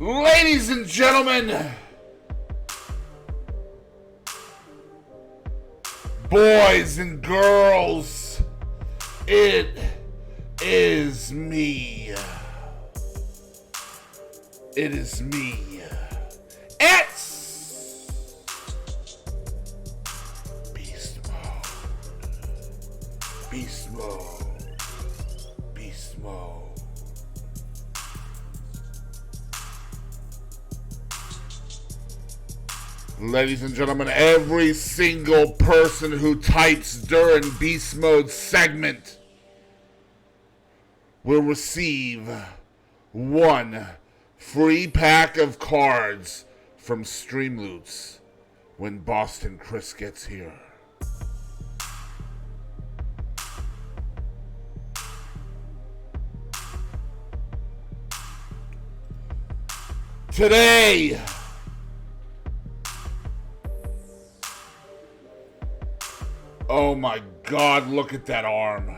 Ladies and gentlemen, boys and girls, it is me. It is me. It's Beast Mode. Beast Mode. Beast Mode. Ladies and gentlemen, every single person who types during Beast Mode segment will receive one free pack of cards from Streamloots when Boston Chris gets here. Today, oh my God, look at that arm.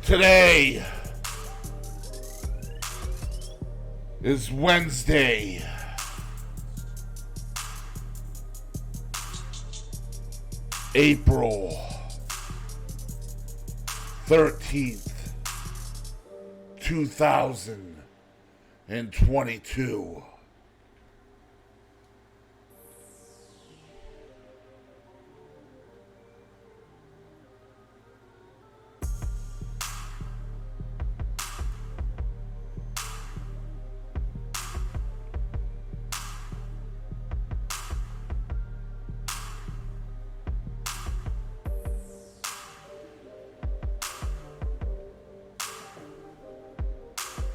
Today is Wednesday, April 13th, 2022.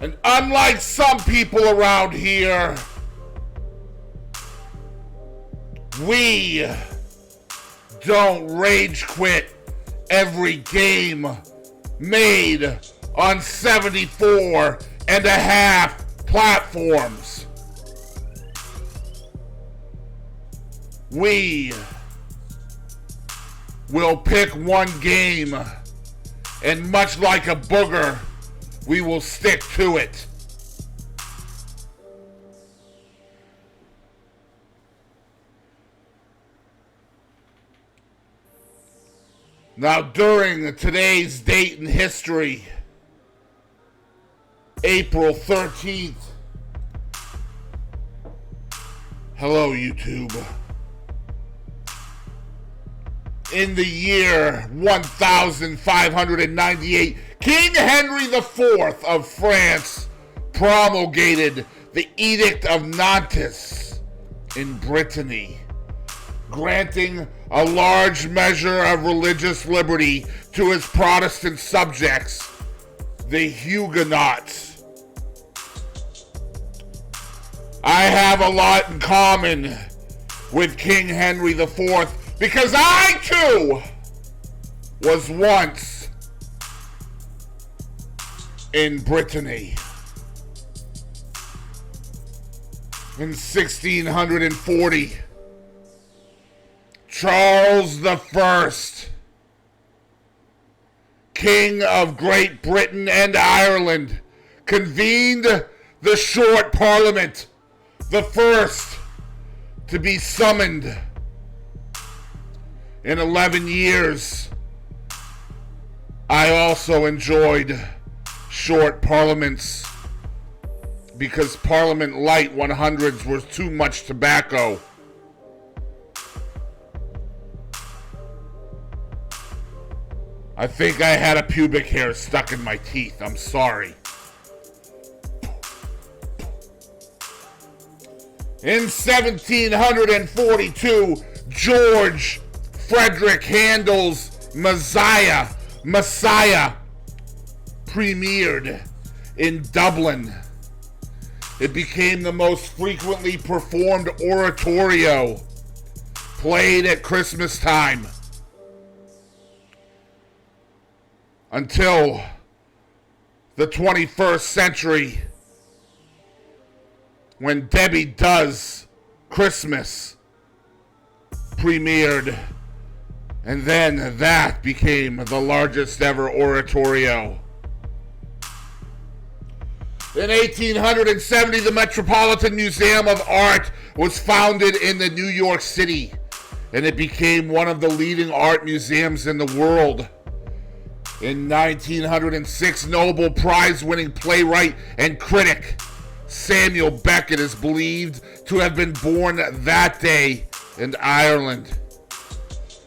And unlike some people around here, we don't rage quit every game made on 74 and a half platforms. We will pick one game, and much like a booger, we will stick to it. Now, during today's date in history, April 13th, hello YouTube, in the year 1598, King Henry IV of France promulgated the Edict of Nantes in Brittany, granting a large measure of religious liberty to his Protestant subjects, the Huguenots. I have a lot in common with King Henry IV because I too was once in Brittany. In 1640, Charles I, King of Great Britain and Ireland, convened the Short Parliament, the first to be summoned in 11 years. I also enjoyed short parliaments because Parliament Light 100s was too much tobacco. I think I had a pubic hair stuck in my teeth. I'm sorry. In 1742, George Frederick Handel's Messiah premiered in Dublin. It became the most frequently performed oratorio played at Christmas time until the 21st century, when Debbie Does Christmas premiered. And then that became the largest ever oratorio. In 1870, the Metropolitan Museum of Art was founded in the New York City, and it became one of the leading art museums in the world. In 1906, Nobel Prize-winning playwright and critic Samuel Beckett is believed to have been born that day in Ireland.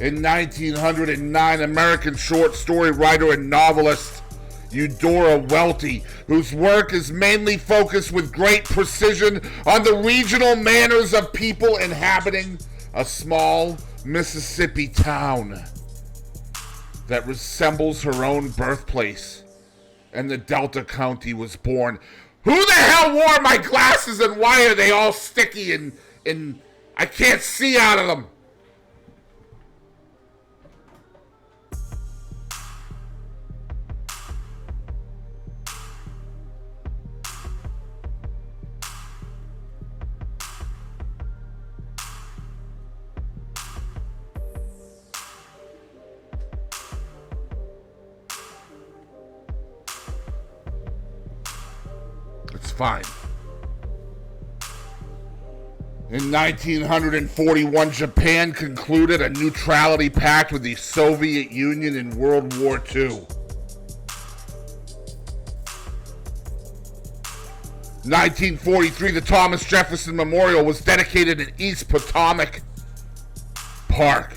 In 1909, American short story writer and novelist Eudora Welty, whose work is mainly focused with great precision on the regional manners of people inhabiting a small Mississippi town that resembles her own birthplace and the Delta County, was born. Who the hell wore my glasses and why are they all sticky and I can't see out of them? Fine. In 1941, Japan concluded a neutrality pact with the Soviet Union in World War II. 1943, the Thomas Jefferson Memorial was dedicated in East Potomac Park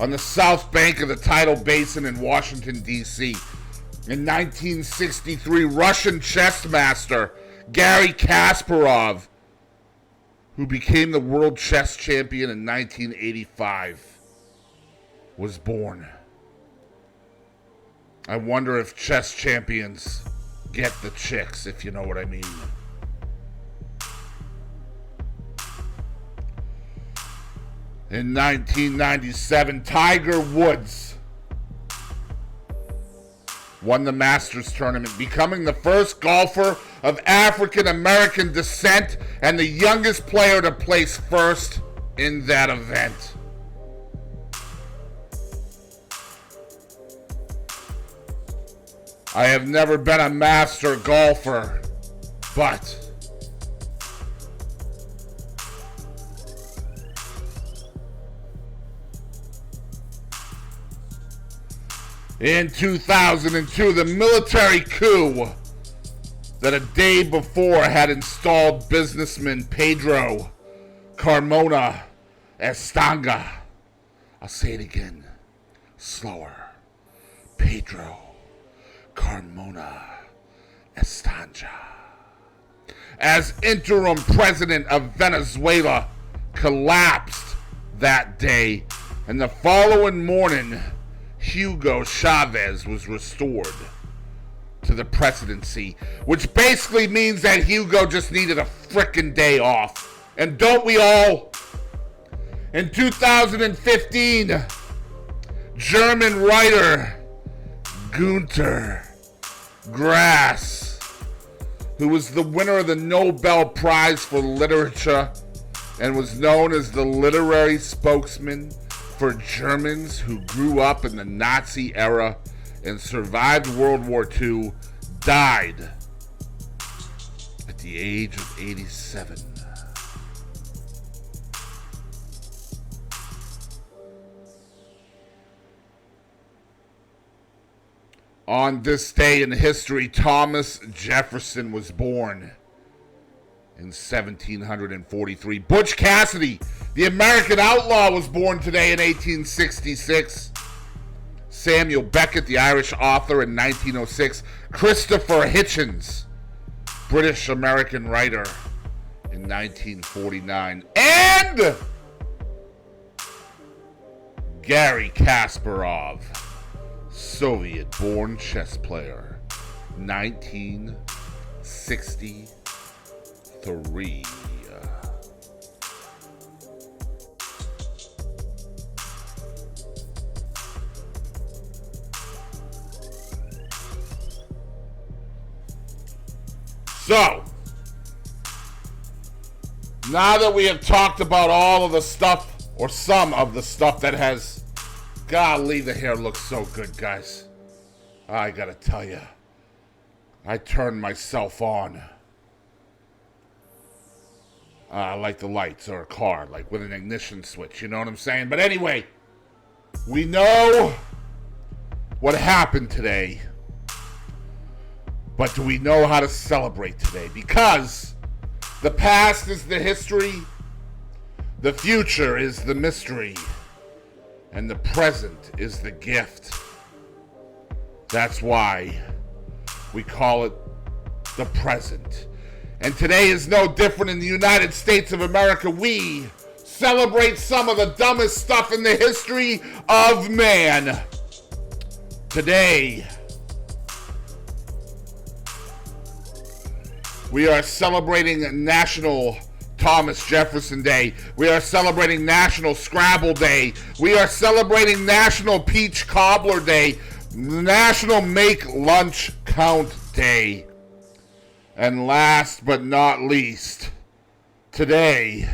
on the south bank of the Tidal Basin in Washington, D.C. In 1963, Russian chess master Garry Kasparov, who became the world chess champion in 1985, was born. I wonder if chess champions get the chicks, if you know what I mean. In 1997, Tiger Woods won the Masters tournament, becoming the first golfer of African American descent and the youngest player to place first in that event. I have never been a master golfer, but in 2002, the military coup that a day before had installed businessman Pedro Carmona Estanga. I'll say it again, slower. Pedro Carmona Estanga as interim president of Venezuela collapsed that day, and the following morning, Hugo Chavez was restored to the presidency, which basically means that Hugo just needed a frickin' day off. And don't we all? In 2015, German writer Günter Grass, who was the winner of the Nobel Prize for Literature and was known as the literary spokesman for Germans who grew up in the Nazi era and survived World War II, died at the age of 87. On this day in history, Thomas Jefferson was born in 1743. Butch Cassidy, the American outlaw, was born today in 1866. Samuel Beckett, the Irish author, in 1906. Christopher Hitchens, British-American writer, in 1949. And Garry Kasparov, Soviet-born chess player, 1963. So, Now that we have talked about all of the stuff, or some of the stuff that has... Golly, the hair looks so good, guys. I gotta tell you, I turned myself on. Like the lights or a car, like with an ignition switch, you know what I'm saying? But anyway, we know what happened today, but do we know how to celebrate today? Because the past is the history, the future is the mystery, and the present is the gift. That's why we call it the present. And today is no different in the United States of America. We celebrate some of the dumbest stuff in the history of man. Today, we are celebrating National Thomas Jefferson Day. We are celebrating National Scrabble Day. We are celebrating National Peach Cobbler Day. National Make Lunch Count Day. And last but not least, today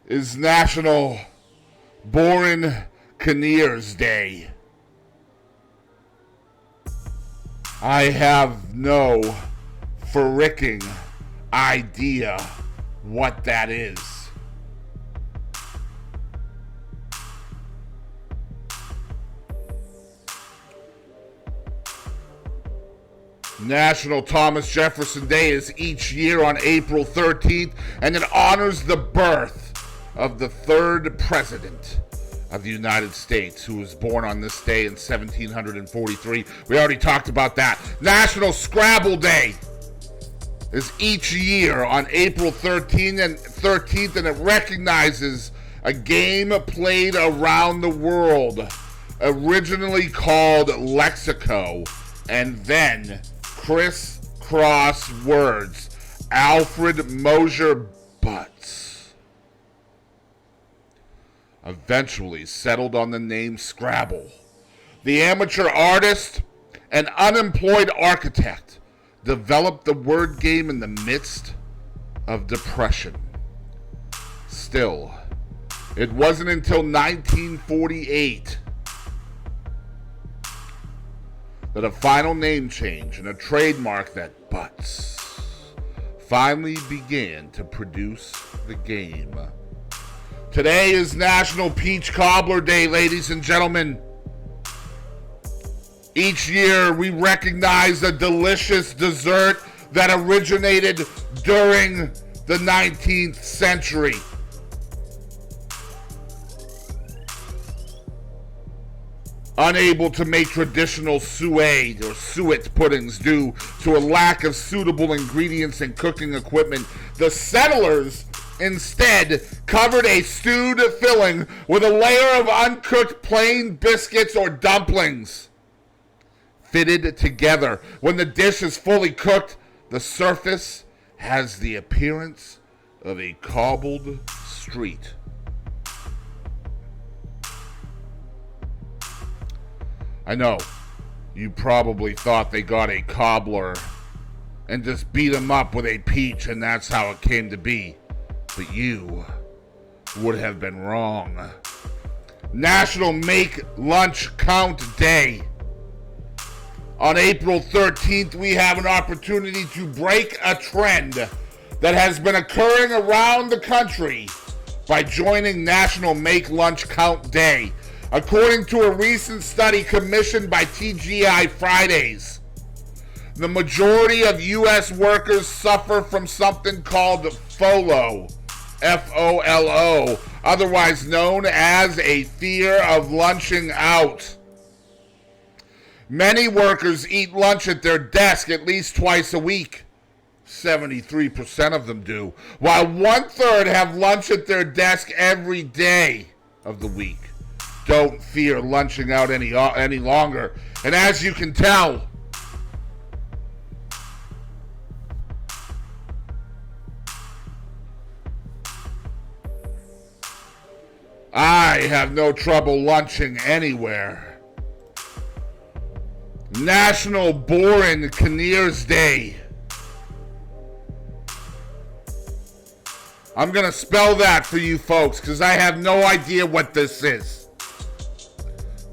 is National Borin Kinnears Day. I have no fricking idea what that is. National Thomas Jefferson Day is each year on April 13th, and it honors the birth of the third president of the United States, who was born on this day in 1743. We already talked about that. National Scrabble Day is each year on April 13th, and it recognizes a game played around the world, originally called Lexico, and then crisscross words, Alfred Mosher Butts eventually settled on the name Scrabble. The amateur artist and unemployed architect developed the word game in the midst of depression. Still, it wasn't until 1948 that a final name change and a trademark that Butts finally began to produce the game. Today is National Peach Cobbler Day, ladies and gentlemen. Each year we recognize a delicious dessert that originated during the 19th century. Unable to make traditional suet or suet puddings due to a lack of suitable ingredients and cooking equipment, the settlers instead covered a stewed filling with a layer of uncooked plain biscuits or dumplings. Fitted together, when the dish is fully cooked, the surface has the appearance of a cobbled street. I know, you probably thought they got a cobbler and just beat him up with a peach and that's how it came to be. But you would have been wrong. National Make Lunch Count Day. On April 13th, we have an opportunity to break a trend that has been occurring around the country by joining National Make Lunch Count Day. According to a recent study commissioned by TGI Fridays, the majority of U.S. workers suffer from something called FOLO, F-O-L-O, otherwise known as a fear of lunching out. Many workers eat lunch at their desk at least twice a week. 73% of them do, while 1/3 have lunch at their desk every day of the week. Don't fear lunching out any longer. And as you can tell, I have no trouble lunching anywhere. National Borin Kinnears Day. I'm going to spell that for you folks because I have no idea what this is.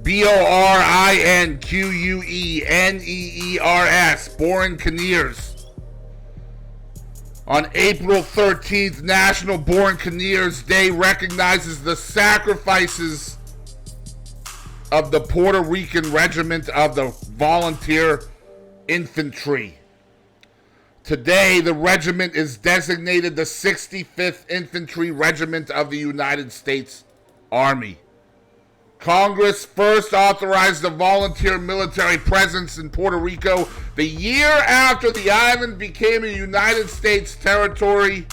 Borinqueneers. Borinqueneers. On April 13th, National Borinqueneers Day recognizes the sacrifices of the Puerto Rican Regiment of the Volunteer Infantry. Today, the regiment is designated the 65th Infantry Regiment of the United States Army. Congress first authorized the volunteer military presence in Puerto Rico the year after the island became a United States territory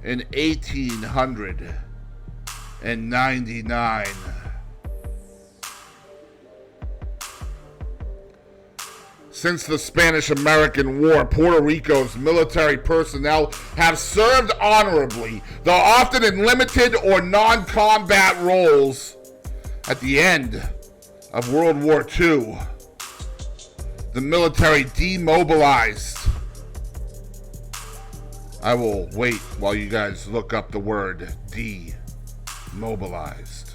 in 1899. Since the Spanish-American War, Puerto Rico's military personnel have served honorably, though often in limited or non-combat roles. At the end of World War II, the military demobilized. I will wait while you guys look up the word demobilized.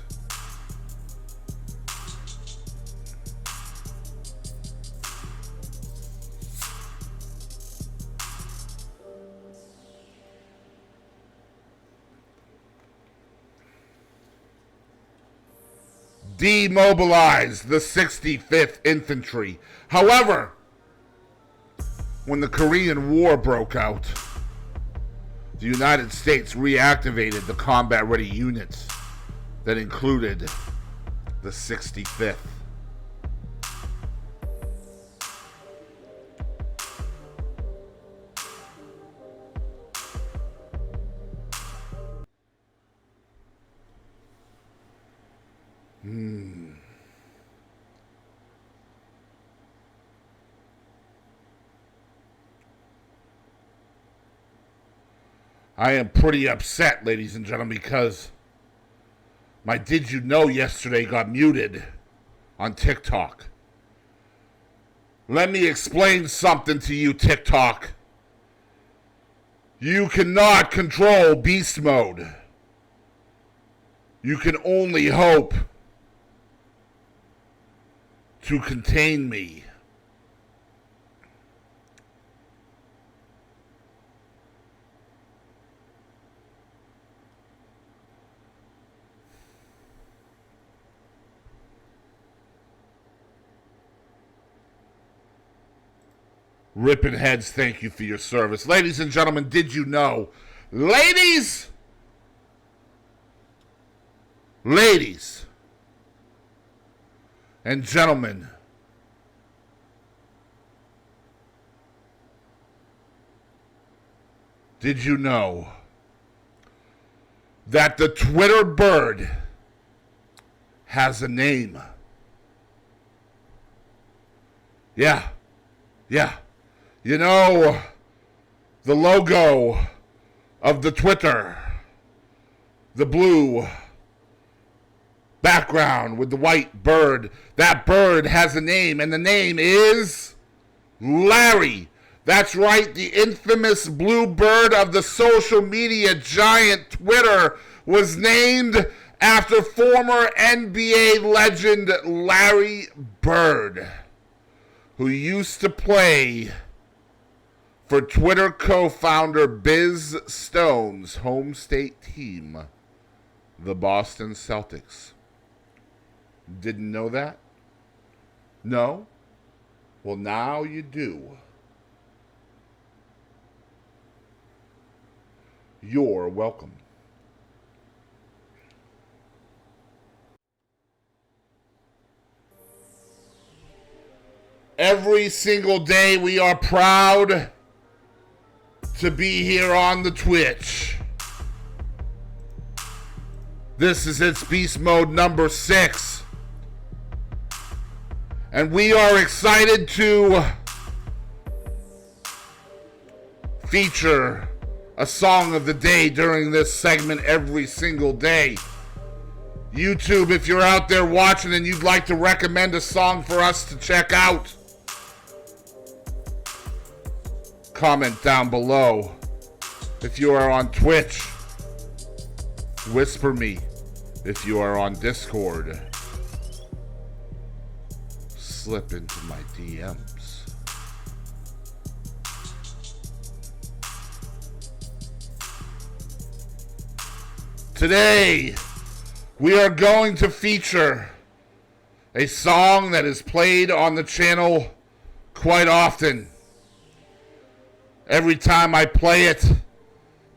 Demobilized the 65th Infantry. However, when the Korean War broke out, the United States reactivated the combat-ready units that included the 65th. I am pretty upset, ladies and gentlemen, because my Did You Know yesterday got muted on TikTok. Let me explain something to you, TikTok. You cannot control beast mode. You can only hope to contain me. Rippin' Heads, thank you for your service. Ladies and gentlemen, did you know? Ladies and gentlemen, did you know that the Twitter bird has a name? Yeah. You know, the logo of the Twitter, the blue background with the white bird, that bird has a name, and the name is Larry. That's right, the infamous blue bird of the social media giant Twitter was named after former NBA legend Larry Bird, who used to play for Twitter co-founder Biz Stone's home state team, the Boston Celtics. Didn't know that? No? Well, now you do. You're welcome. Every single day we are proud to be here on the Twitch. This is its Beast Mode number 6. And we are excited to feature a song of the day during this segment every single day. YouTube, if you're out there watching and you'd like to recommend a song for us to check out, comment down below. If you are on Twitch, Whisper me if you are on Discord. Slip into my DMs. Today, we are going to feature a song that is played on the channel quite often. Every time I play it,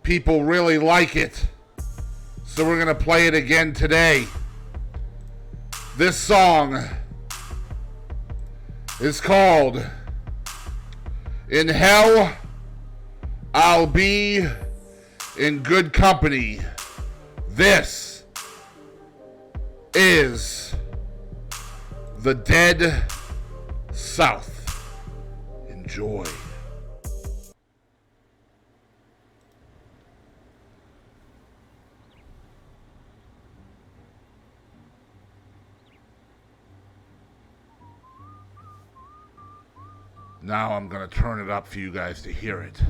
people really like it. So we're going to play it again today. This song is called In Hell I'll Be in Good Company. This is the Dead South. Enjoy. Now I'm going to turn it up for you guys to hear it.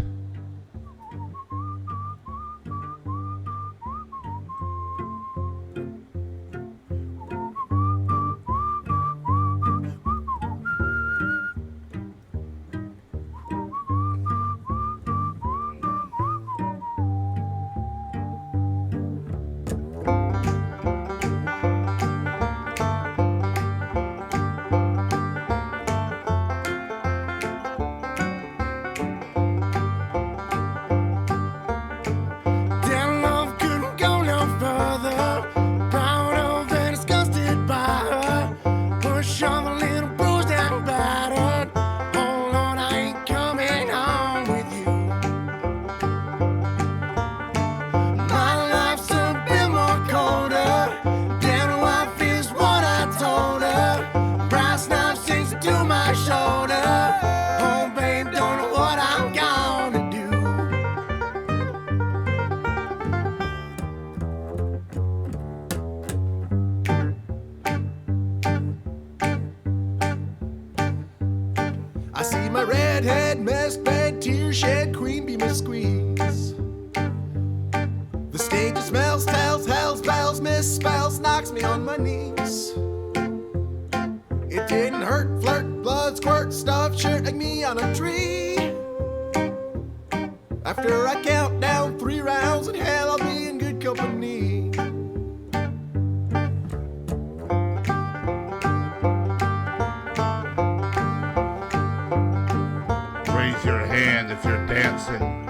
Raise your hand if you're dancing.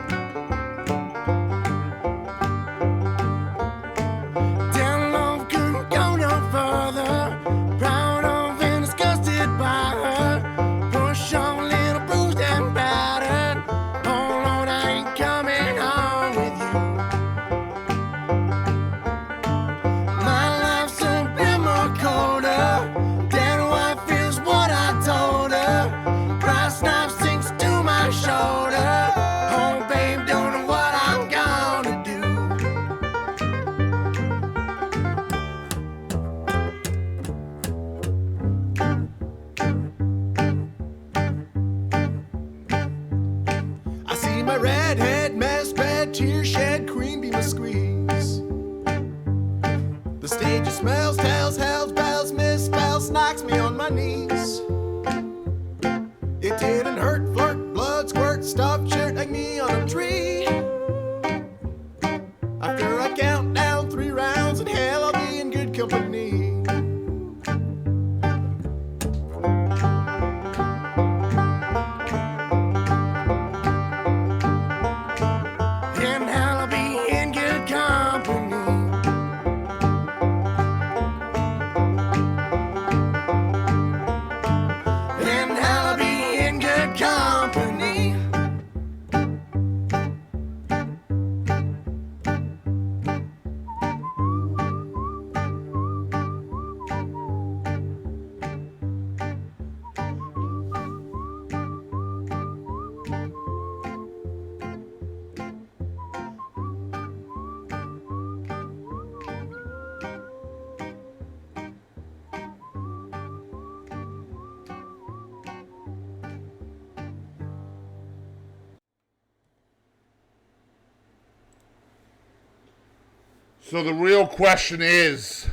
So the real question is,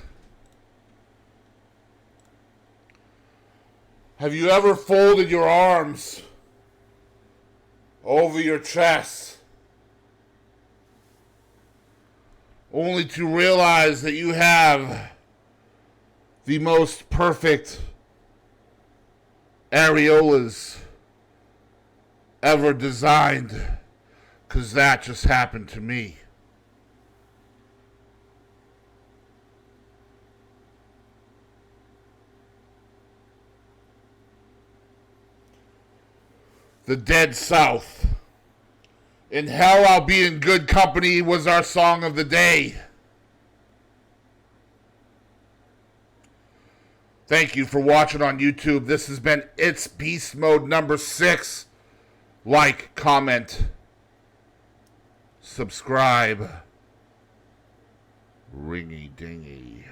have you ever folded your arms over your chest only to realize that you have the most perfect areolas ever designed? Because that just happened to me. The Dead South. In Hell I'll Be in Good Company was our song of the day. Thank you for watching on YouTube. This has been It's Beast Mode number 6. Like, comment, subscribe. Ringy dingy.